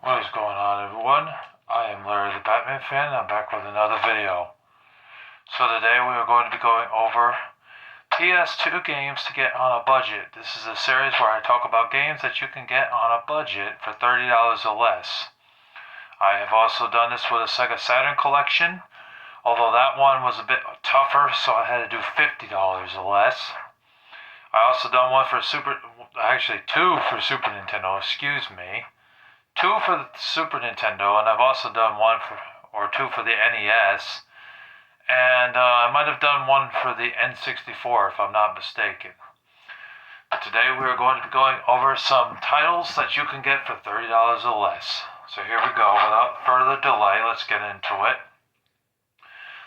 What is going on, everyone? I am Larry the Batman fan. I'm back with another video. So today we are going to be going over PS2 games to get on a budget. This is a series where I talk about games that you can get on a budget for $30 or less. I have also done this with a Sega Saturn collection, although that one was a bit tougher, so I had to do $50 or less. I also done one for two for Super Nintendo, excuse me. Two for the Super Nintendo, and I've also done two for the NES, and I might have done one for the N64 if I'm not mistaken. But today we are going to be going over some titles that you can get for $30 or less. So here we go. Without further delay, let's get into it.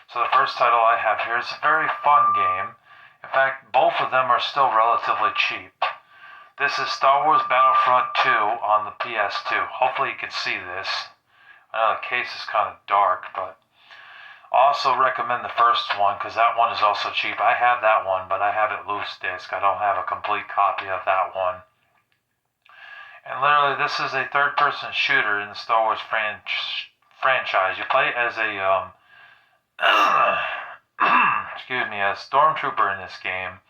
So the first title I have here is a very fun game. In fact, both of them are still relatively cheap. This is Star Wars Battlefront 2 on the PS2. Hopefully you can see this. I know the case is kind of dark, but I also recommend the first one because that one is also cheap. I have that one, but I have it loose disc. I don't have a complete copy of that one. And literally, this is a third-person shooter in the Star Wars franchise. You play as a a stormtrooper in this game.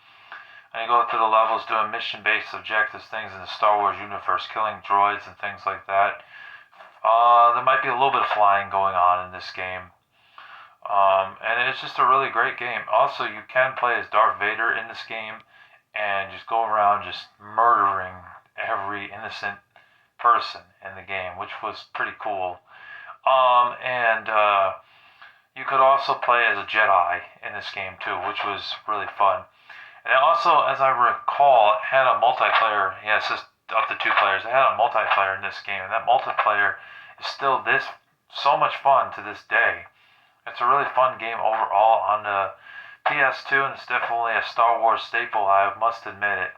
And you go through the levels doing mission-based objectives, things in the Star Wars universe, killing droids and things like that. There might be a little bit of flying going on in this game. And it's just a really great game. Also, you can play as Darth Vader in this game and just go around just murdering every innocent person in the game, which was pretty cool. You could also play as a Jedi in this game too, which was really fun. And also, as I recall, it had a multiplayer. Yeah, it's just up to 2 players. It had a multiplayer in this game, and that multiplayer is still so much fun to this day. It's a really fun game overall on the PS2, and it's definitely a Star Wars staple, I must admit it.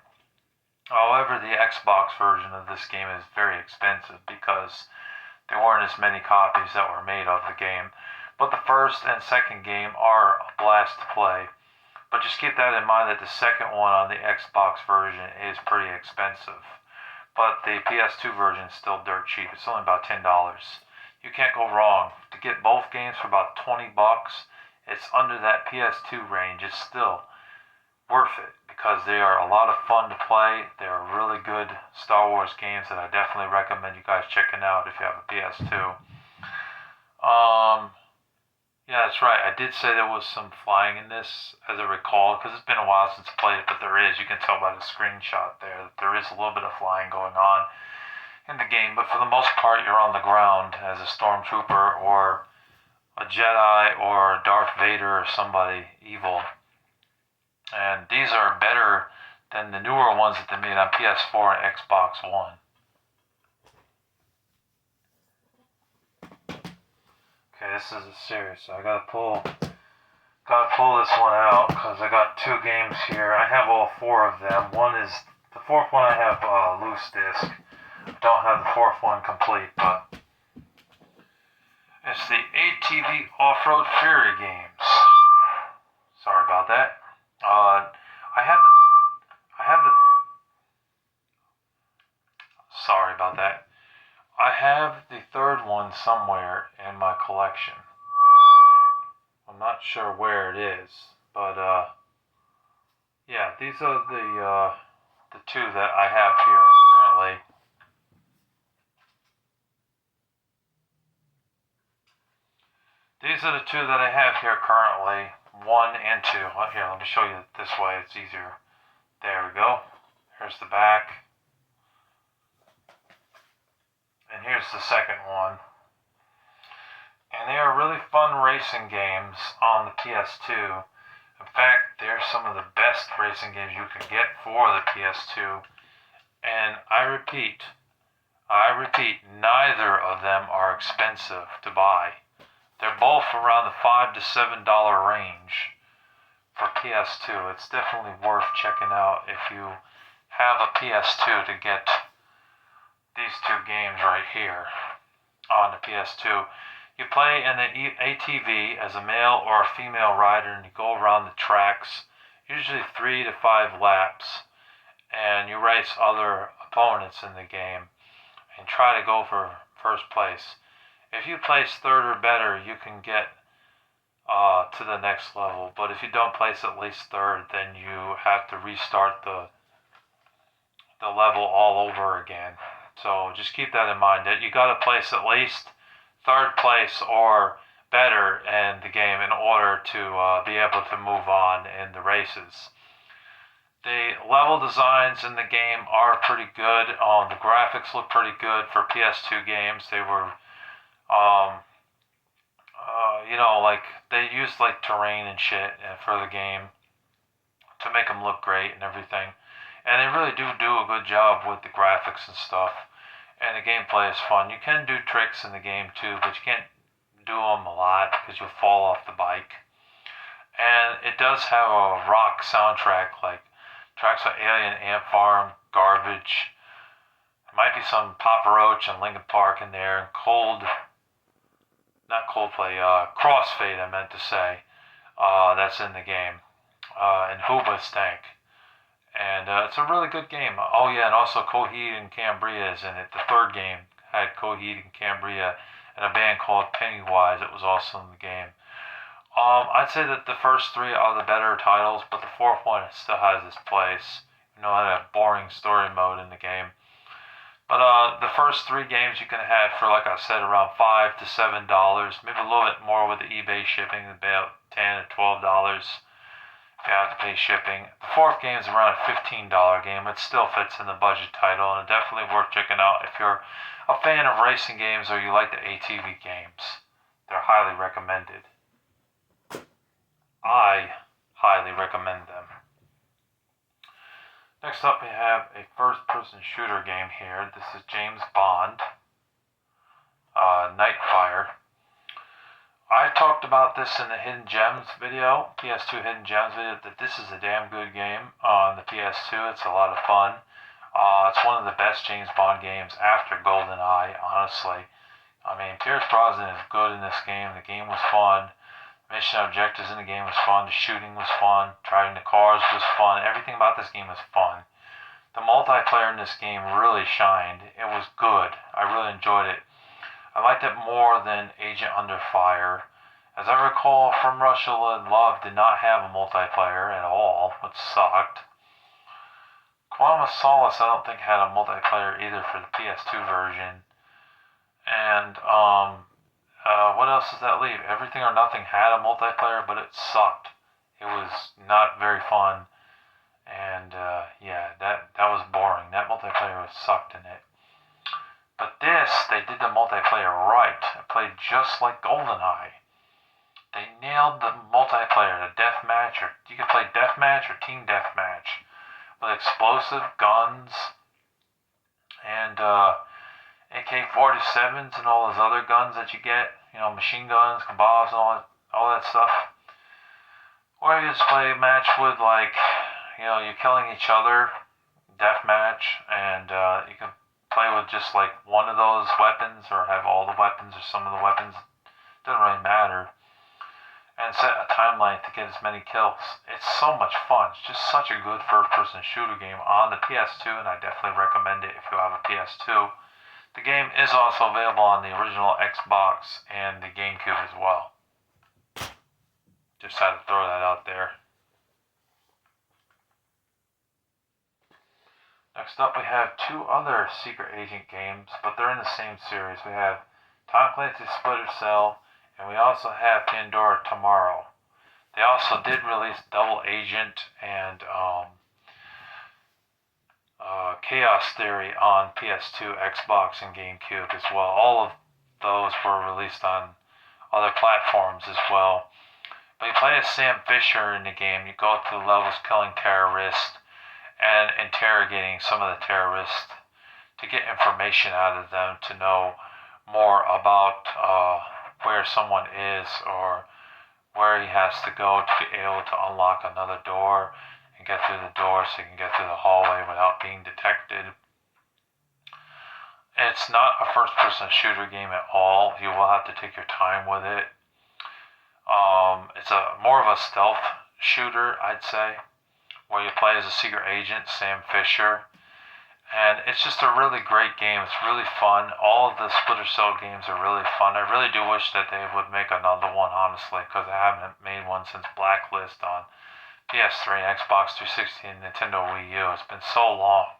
However, the Xbox version of this game is very expensive because there weren't as many copies that were made of the game. But the first and second game are a blast to play. But just keep that in mind that the second one on the Xbox version is pretty expensive. But the PS2 version is still dirt cheap. It's only about $10. You can't go wrong. To get both games for about $20, it's under that PS2 range. It's still worth it because they are a lot of fun to play. They're really good Star Wars games that I definitely recommend you guys checking out if you have a PS2. Yeah, that's right. I did say there was some flying in this, as I recall, because it's been a while since I played it, but there is. You can tell by the screenshot there that there is a little bit of flying going on in the game, but for the most part, you're on the ground as a stormtrooper or a Jedi or Darth Vader or somebody evil. And these are better than the newer ones that they made on PS4 and Xbox One. Okay, this is a series, so I gotta pull this one out because I got 2 games here. I have all 4 of them. The 4th one I have loose disc. I don't have the 4th one complete, but it's the ATV Off-Road Fury games. Sorry about that. Sorry about that. I have the 3rd one somewhere in my collection. I'm not sure where it is, but yeah, these are the 2 that I have here currently. These are the 2 that I have here currently, 1 and 2. Here, let me show you this way, it's easier. There we go. Here's the back. And here's the second one. And they are really fun racing games on the PS2. In fact, they're some of the best racing games you can get for the PS2. And I repeat, neither of them are expensive to buy. They're both around the $5 to $7 range for PS2. It's definitely worth checking out if you have a PS2 to get these 2 games right here on the PS2. You play in an ATV as a male or a female rider, and you go around the tracks, usually 3 to 5 laps, and you race other opponents in the game and try to go for first place. If you place third or better, you can get to the next level. But if you don't place at least third, then you have to restart the level all over again. So just keep that in mind, that you got to place at least third place or better in the game in order to be able to move on in the races. The level designs in the game are pretty good. The graphics look pretty good for PS2 games. They were, like they used like terrain and shit for the game to make them look great and everything. And they really do a good job with the graphics and stuff. And the gameplay is fun. You can do tricks in the game too, but you can't do them a lot because you'll fall off the bike. And it does have a rock soundtrack, like tracks like Alien Ant Farm, Garbage. There might be some Papa Roach and Linkin Park in there, and Crossfade I meant to say. That's in the game. And Hooba Stank. And it's a really good game. Oh yeah, and also Coheed and Cambria is in it. The third game had Coheed and Cambria and a band called Pennywise. It was also in the game. I'd say that the first three are the better titles, but the fourth one still has its place. You know, it had a boring story mode in the game. But the first three games you can have for, like I said, around $5 to $7, maybe a little bit more with the eBay shipping, about $10 to $12 if you have to pay shipping. The fourth game is around a $15 game. It still fits in the budget title, and definitely worth checking out if you're a fan of racing games or you like the ATV games. They're highly recommended. I highly recommend them. Next up we have a first-person shooter game here. This is James Bond, Nightfire. I talked about this in the Hidden Gems video, PS2 Hidden Gems video, that this is a damn good game on the PS2. It's a lot of fun. It's one of the best James Bond games after GoldenEye, honestly. I mean, Pierce Brosnan is good in this game. The game was fun. Mission objectives in the game was fun. The shooting was fun. Driving the cars was fun. Everything about this game was fun. The multiplayer in this game really shined. It was good. I really enjoyed it. I liked it more than Agent Under Fire. As I recall, From Russia with Love did not have a multiplayer at all, which sucked. Quantum of Solace I don't think had a multiplayer either for the PS2 version. And what else does that leave? Everything or Nothing had a multiplayer, but it sucked. It was not very fun. And that was boring. That multiplayer was sucked in it. But this, they did the multiplayer right. It played just like GoldenEye. They nailed the multiplayer, the deathmatch, or you could play deathmatch or team deathmatch with explosive guns and AK-47s and all those other guns that you get, machine guns, kabobs, and all that stuff. Or you just play a match with you're killing each other, deathmatch, and you can play with just like one of those weapons or have all the weapons or some of the weapons. Doesn't really matter. And set a timeline to get as many kills. It's so much fun. It's just such a good first-person shooter game on the PS2, and I definitely recommend it if you have a PS2. The game is also available on the original Xbox and the GameCube as well. Just had to throw that out there. Next up we have two other Secret Agent games, but they're in the same series. We have Tom Clancy's Splinter Cell, and we also have Pandora Tomorrow. They also did release Double Agent and Chaos Theory on PS2, Xbox, and GameCube as well. All of those were released on other platforms as well. But you play as Sam Fisher in the game. You go through levels killing terrorists and interrogating some of the terrorists to get information out of them to know more about where someone is or where he has to go to be able to unlock another door and get through the door so he can get through the hallway without being detected. It's not a first-person shooter game at all. You will have to take your time with it. It's more of a stealth shooter, I'd say, where you play as a secret agent, Sam Fisher, And it's just a really great game. It's really fun. All of the Splinter Cell games are really fun. I really do wish that they would make another one, honestly, because I haven't made one since Blacklist on PS3, Xbox 360, and Nintendo Wii U. It's been so long.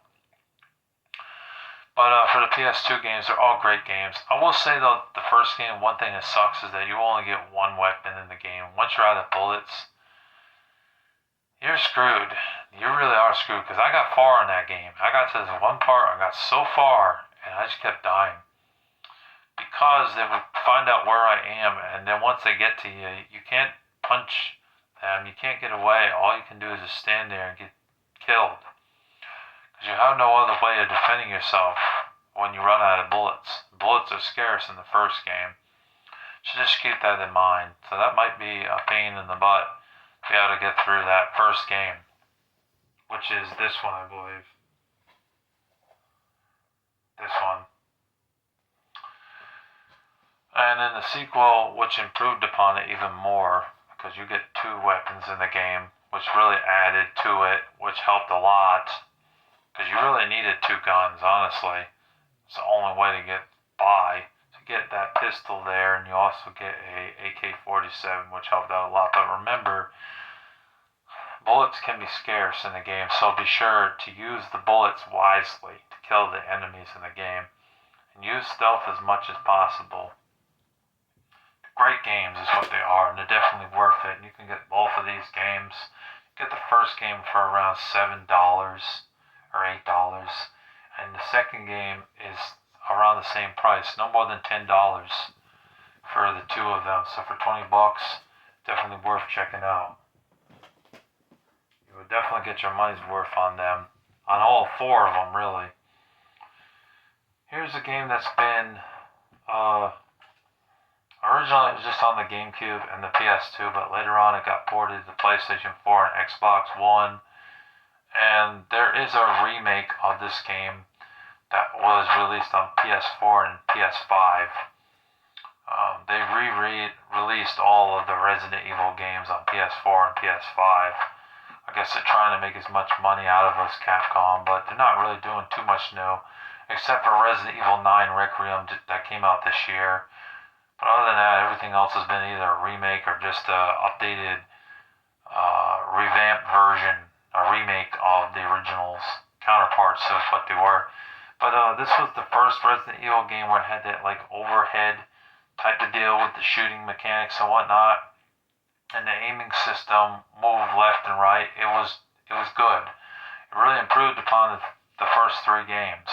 But for the PS2 games, they're all great games. I will say though, the first game, one thing that sucks is that you only get one weapon in the game. Once you're out of bullets, you're screwed. You really are screwed because I got far in that game. I got to this one part, I got so far, and I just kept dying. Because they would find out where I am, and then once they get to you, you can't punch them, you can't get away. All you can do is just stand there and get killed. Because you have no other way of defending yourself when you run out of bullets. Bullets are scarce in the first game. So just keep that in mind. So that might be a pain in the butt to be able to get through that first game, which is this one, I believe. This one. And in the sequel, which improved upon it even more, because you get two weapons in the game, which really added to it, which helped a lot. Because you really needed two guns, honestly. It's the only way to get by. To get that pistol there, and you also get a AK-47, which helped out a lot. But remember, bullets can be scarce in the game, so be sure to use the bullets wisely to kill the enemies in the game. And use stealth as much as possible. Great games is what they are, and they're definitely worth it. And you can get both of these games. Get the first game for around $7 or $8, and the second game is around the same price, no more than $10 for the two of them. So for $20, definitely worth checking out. You would definitely get your money's worth on them, on all four of them, really. Here's a game that's been originally it was just on the GameCube and the PS2, but later on it got ported to PlayStation 4 and Xbox One. And there is a remake of this game that was released on PS4 and PS5. They re-released all of the Resident Evil games on PS4 and PS5. I guess they're trying to make as much money out of us, Capcom, but they're not really doing too much new, except for Resident Evil 9 Requiem that came out this year. But other than that, everything else has been either a remake or just an updated, revamped version, a remake of the original's counterparts of what they were. But this was the first Resident Evil game where it had that like overhead type of deal with the shooting mechanics and whatnot, and the aiming system moved left and right. It was good. It really improved upon the first three games.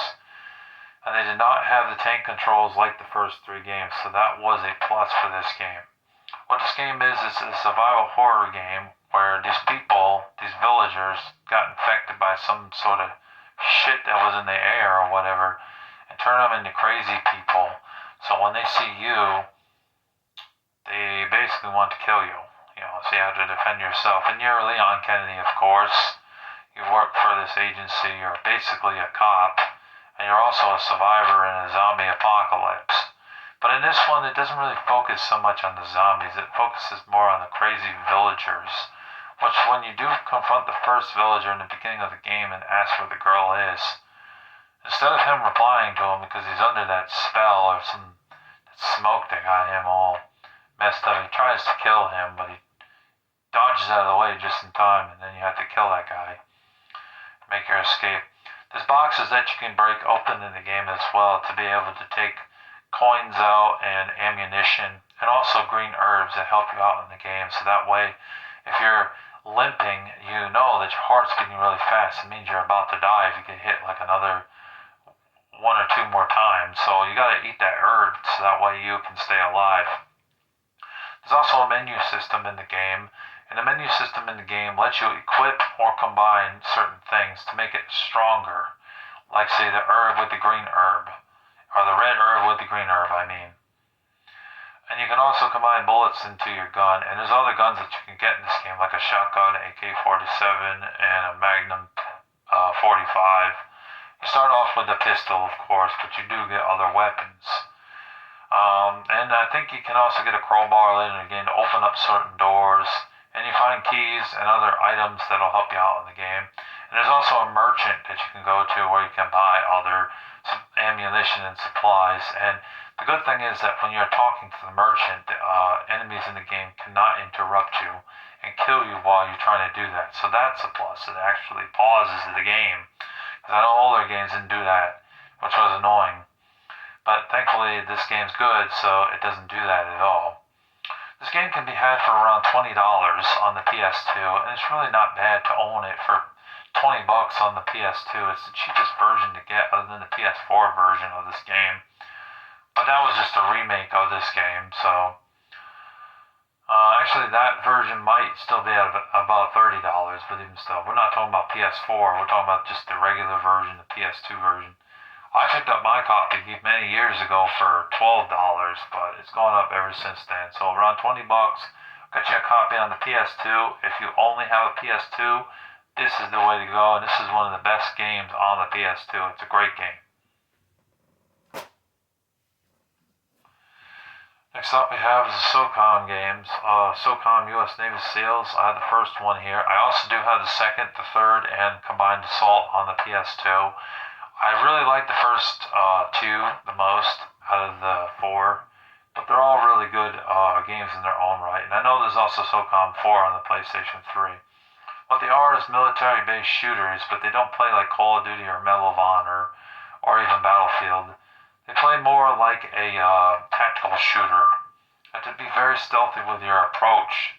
And they did not have the tank controls like the first three games, so that was a plus for this game. What this game is a survival horror game where these people, these villagers, got infected by some sort of shit that was in the air or whatever, and turn them into crazy people. So when they see you, they basically want to kill you. You know, so you have to defend yourself. And you're Leon Kennedy, of course. You work for this agency. You're basically a cop. And you're also a survivor in a zombie apocalypse. But in this one, it doesn't really focus so much on the zombies. It focuses more on the crazy villagers. Which, when you do confront the first villager in the beginning of the game and ask where the girl is, instead of him replying to him because he's under that spell or some smoke that got him all messed up, he tries to kill him, but he dodges out of the way just in time, and then you have to kill that guy, make your escape. There's boxes that you can break open in the game as well to be able to take coins out and ammunition, and also green herbs that help you out in the game. So that way, if you're limping, you know that your heart's beating really fast. It means you're about to die if you get hit like another one or two more times. So you gotta eat that herb so that way you can stay alive. There's also a menu system in the game, and the menu system in the game lets you equip or combine certain things to make it stronger. Like, say, the herb with the green herb, or the red herb with the green herb, I mean. And you can also combine bullets into your gun, and there's other guns that you can get in this game, like a shotgun, AK-47, and a Magnum 45. You start off with a pistol, of course, but you do get other weapons. And I think you can also get a crowbar later in the game to open up certain doors, and you find keys and other items that'll help you out in the game. And And there's also a merchant that you can go to where you can buy other ammunition and supplies. And the good thing is that when you're talking to the merchant, enemies in the game cannot interrupt you and kill you while you're trying to do that. So that's a plus. It actually pauses the game. Because I know older games didn't do that, which was annoying. But thankfully, this game's good, so it doesn't do that at all. This game can be had for around $20 on the PS2, and it's really not bad to own it for $20 on the PS2. It's the cheapest version to get other than the PS4 version of this game. But that was just a remake of this game, so actually that version might still be at about $30, but even still, we're not talking about PS4, we're talking about just the regular version, the PS2 version. I picked up my copy many years ago for $12, but it's gone up ever since then. So around $20, got you a copy on the PS2. If you only have a PS2, this is the way to go, and this is one of the best games on the PS2. It's a great game. Next up we have is the SOCOM games. SOCOM US Navy SEALs. I have the first one here. I also do have the second, the third, and Combined Assault on the PS2. I really like the first two the most out of the four, but they're all really good games in their own right. And I know there's also SOCOM 4 on the PlayStation 3. What they are is military-based shooters, but they don't play like Call of Duty or Medal of Honor or even Battlefield. They play more like a tactical shooter. You have to be very stealthy with your approach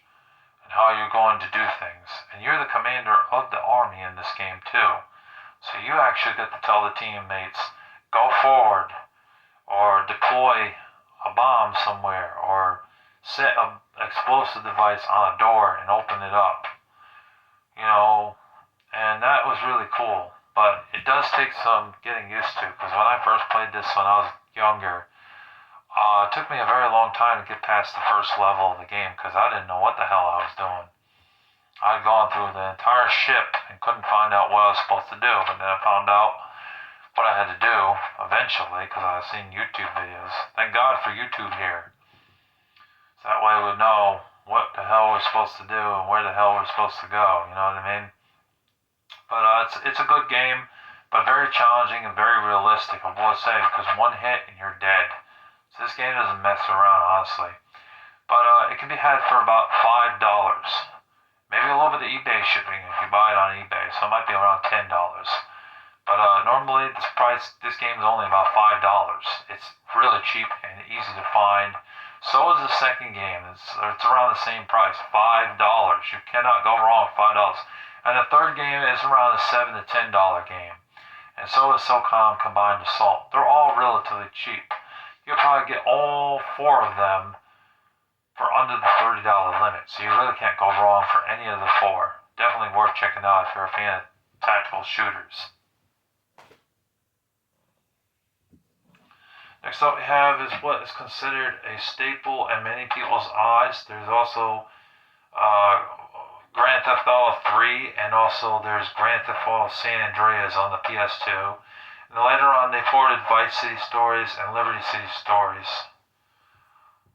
and how you're going to do things. And you're the commander of the army in this game too. So you actually get to tell the teammates, go forward, or deploy a bomb somewhere, or set an explosive device on a door and open it up. And that was really cool. But it does take some getting used to, because when I first played this when I was younger, it took me a very long time to get past the first level of the game, because I didn't know what the hell I was doing. I'd gone through the entire ship and couldn't find out what I was supposed to do, but then I found out what I had to do eventually because I was seeing YouTube videos. Thank God for YouTube here. So that way we would know what the hell we're supposed to do and where the hell we're supposed to go, you know what I mean? But it's a good game, but very challenging and very realistic, I will say, because one hit and you're dead. So this game doesn't mess around, honestly. But it can be had for about $5. Maybe a little bit of eBay shipping if you buy it on eBay, so it might be around $10. But normally this game is only about $5. It's really cheap and easy to find. So is the second game. It's around the same price, $5. You cannot go wrong with $5. And the third game is around the $7 to $10 game. And so is SOCOM Combined Assault. They're all relatively cheap. You'll probably get all four of them for under the $30 limit, so you really can't go wrong for any of the four. Definitely worth checking out if you're a fan of tactical shooters. Next up we have is what is considered a staple in many people's eyes. There's also Grand Theft Auto 3, and also there's Grand Theft Auto San Andreas on the PS2. And then later on they ported Vice City Stories and Liberty City Stories.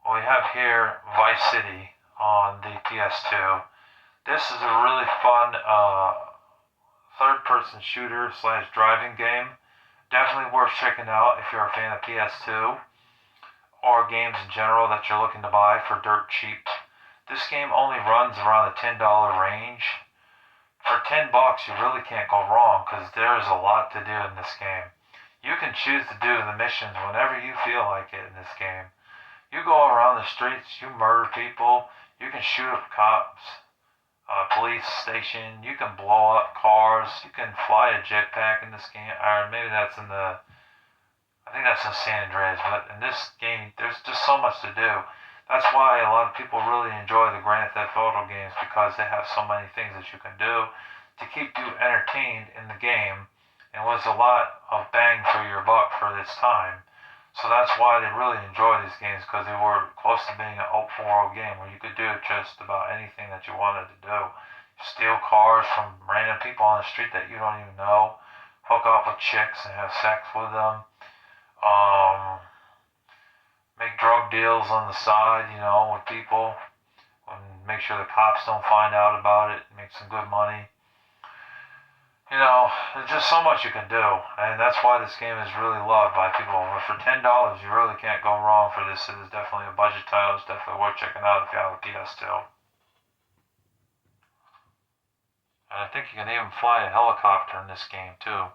We have here Vice City on the PS2. This is a really fun third-person shooter / driving game. Definitely worth checking out if you're a fan of PS2 or games in general that you're looking to buy for dirt cheap. This game only runs around the $10 range. For $10, you really can't go wrong because there's a lot to do in this game. You can choose to do the missions whenever you feel like it in this game. You go around the streets, you murder people, you can shoot up cops, police station, you can blow up cars, you can fly a jetpack in this game, or maybe that's in I think that's in San Andreas, but in this game, there's just so much to do. That's why a lot of people really enjoy the Grand Theft Auto games, because they have so many things that you can do to keep you entertained in the game, and was a lot of bang for your buck for this time. So that's why they really enjoy these games, because they were close to being an open world game where you could do just about anything that you wanted to do. Steal cars from random people on the street that you don't even know, hook up with chicks and have sex with them, make drug deals on the side, with people, and make sure the cops don't find out about it, make some good money. There's just so much you can do, and that's why this game is really loved by people. But for $10, you really can't go wrong for this. It is definitely a budget title. It's definitely worth checking out if you have a PS2. And I think you can even fly a helicopter in this game too.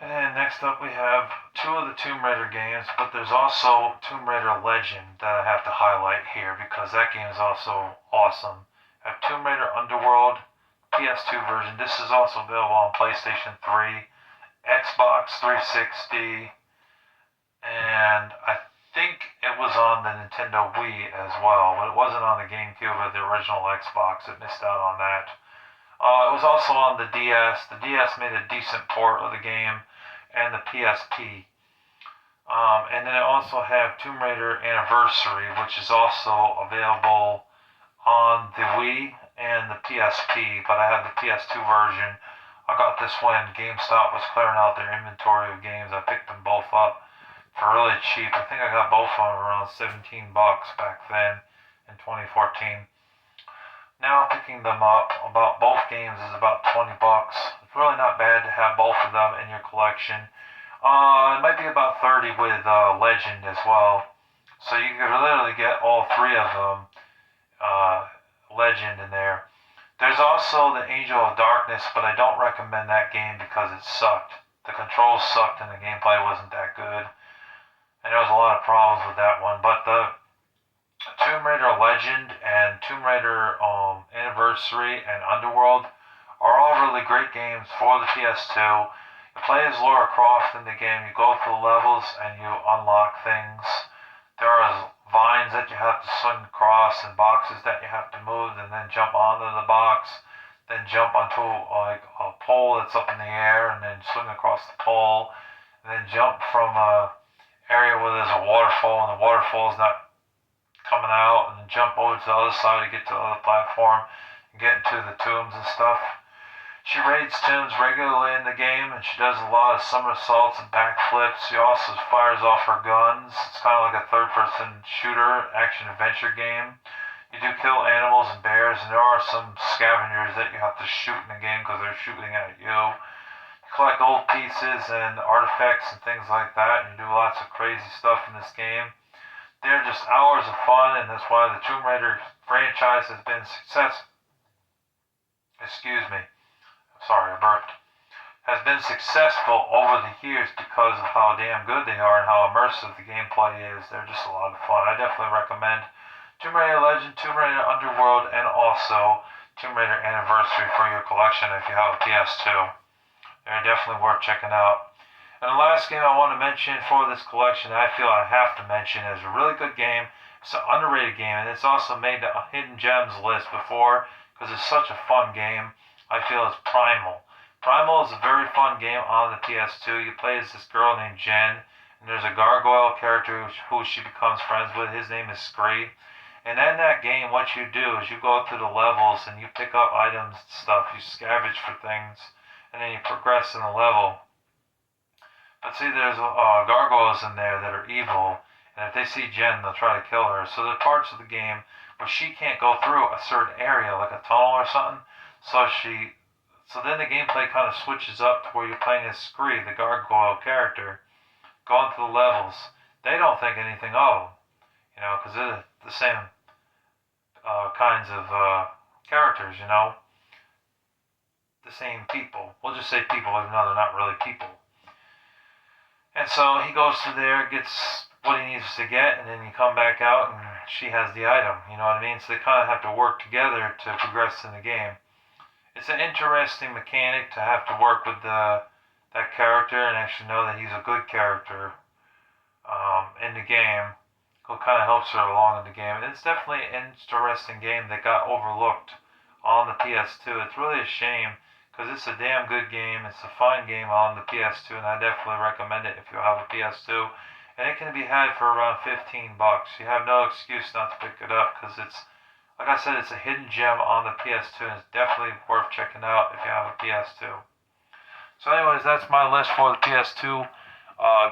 And then next up we have two of the Tomb Raider games, but there's also Tomb Raider Legend that I have to highlight here because that game is also awesome. I have Tomb Raider Underworld PS2 version. This is also available on PlayStation 3, Xbox 360, and I think it was on the Nintendo Wii as well, but it wasn't on the GameCube or the original Xbox. It missed out on that. It was also on the DS. The DS made a decent port of the game, and the PSP. And then I also have Tomb Raider Anniversary, which is also available on the Wii and the PSP, but I have the PS2 version. I got this when GameStop was clearing out their inventory of games. I picked them both up for really cheap. I think I got both of them around 17 bucks back then in 2014. Now picking them up, about both games is about 20 bucks. It's really not bad to have both of them in your collection. It might be about 30 with Legend as well. So you could literally get all three of them Legend in there. There's also the Angel of Darkness, but I don't recommend that game because it sucked. The controls sucked and the gameplay wasn't that good. And there was a lot of problems with that one. But the Tomb Raider Legend and Tomb Raider Anniversary and Underworld are all really great games for the PS2. You play as Lara Croft in the game, you go through levels and you unlock things. There are vines that you have to swing across and boxes that you have to move and then jump onto the box, then jump onto like a pole that's up in the air and then swing across the pole, and then jump from a area where there's a waterfall and the waterfall is not coming out, and then jump over to the other side to get to the other platform and get into the tombs and stuff. She raids tombs regularly in the game, and she does a lot of somersaults and backflips. She also fires off her guns. It's kind of like a third-person shooter, action-adventure game. You do kill animals and bears, and there are some scavengers that you have to shoot in the game because they're shooting at you. You collect old pieces and artifacts and things like that, and you do lots of crazy stuff in this game. They're just hours of fun, and that's why the Tomb Raider franchise has been successful. Excuse me. Sorry, I burped. Has been successful over the years because of how damn good they are and how immersive the gameplay is. They're just a lot of fun. I definitely recommend Tomb Raider Legend, Tomb Raider Underworld, and also Tomb Raider Anniversary for your collection if you have a PS2. They're definitely worth checking out. And the last game I want to mention for this collection that I feel I have to mention is a really good game. It's an underrated game, and it's also made the Hidden Gems list before because it's such a fun game. I feel it's Primal. Primal is a very fun game on the PS2. You play as this girl named Jen, and there's a gargoyle character who she becomes friends with. His name is Scree. And in that game, what you do is you go through the levels and you pick up items and stuff. You scavenge for things, and then you progress in the level. But see, there's gargoyles in there that are evil, and if they see Jen, they'll try to kill her. So there are parts of the game where she can't go through a certain area, like a tunnel or something. So then the gameplay kind of switches up to where you're playing as Scree, the gargoyle character, going through the levels. They don't think anything of them, because they're the same kinds of characters, the same people. We'll just say people, even though they're not really people. And so he goes through there, gets what he needs to get, and then you come back out and she has the item, you know what I mean? So they kind of have to work together to progress in the game. It's an interesting mechanic to have to work with that character and actually know that he's a good character in the game. It kind of helps her along in the game. And it's definitely an interesting game that got overlooked on the PS2. It's really a shame because it's a damn good game. It's a fun game on the PS2, and I definitely recommend it if you have a PS2. And it can be had for around 15 bucks. You have no excuse not to pick it up because it's, like I said, it's a hidden gem on the PS2, and it's definitely worth checking out if you have a PS2. So anyways, that's my list for the PS2.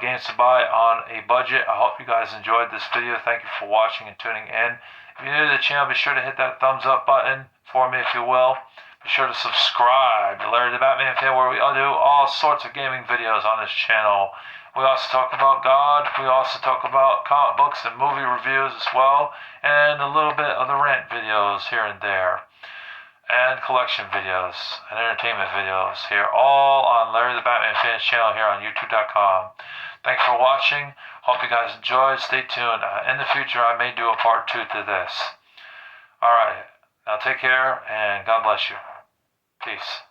games to buy on a budget. I hope you guys enjoyed this video. Thank you for watching and tuning in. If you're new to the channel, be sure to hit that thumbs up button for me, if you will. Be sure to subscribe to Larry the Batman Fan, where we do all sorts of gaming videos on this channel. We also talk about God. We also talk about comic books and movie reviews as well, and a little bit of the rant videos here and there, and collection videos and entertainment videos here, all on Larry the Batman Fans channel here on YouTube.com. Thanks for watching. Hope you guys enjoyed. Stay tuned. In the future, I may do a part 2 to this. Alright, now take care and God bless you. Peace.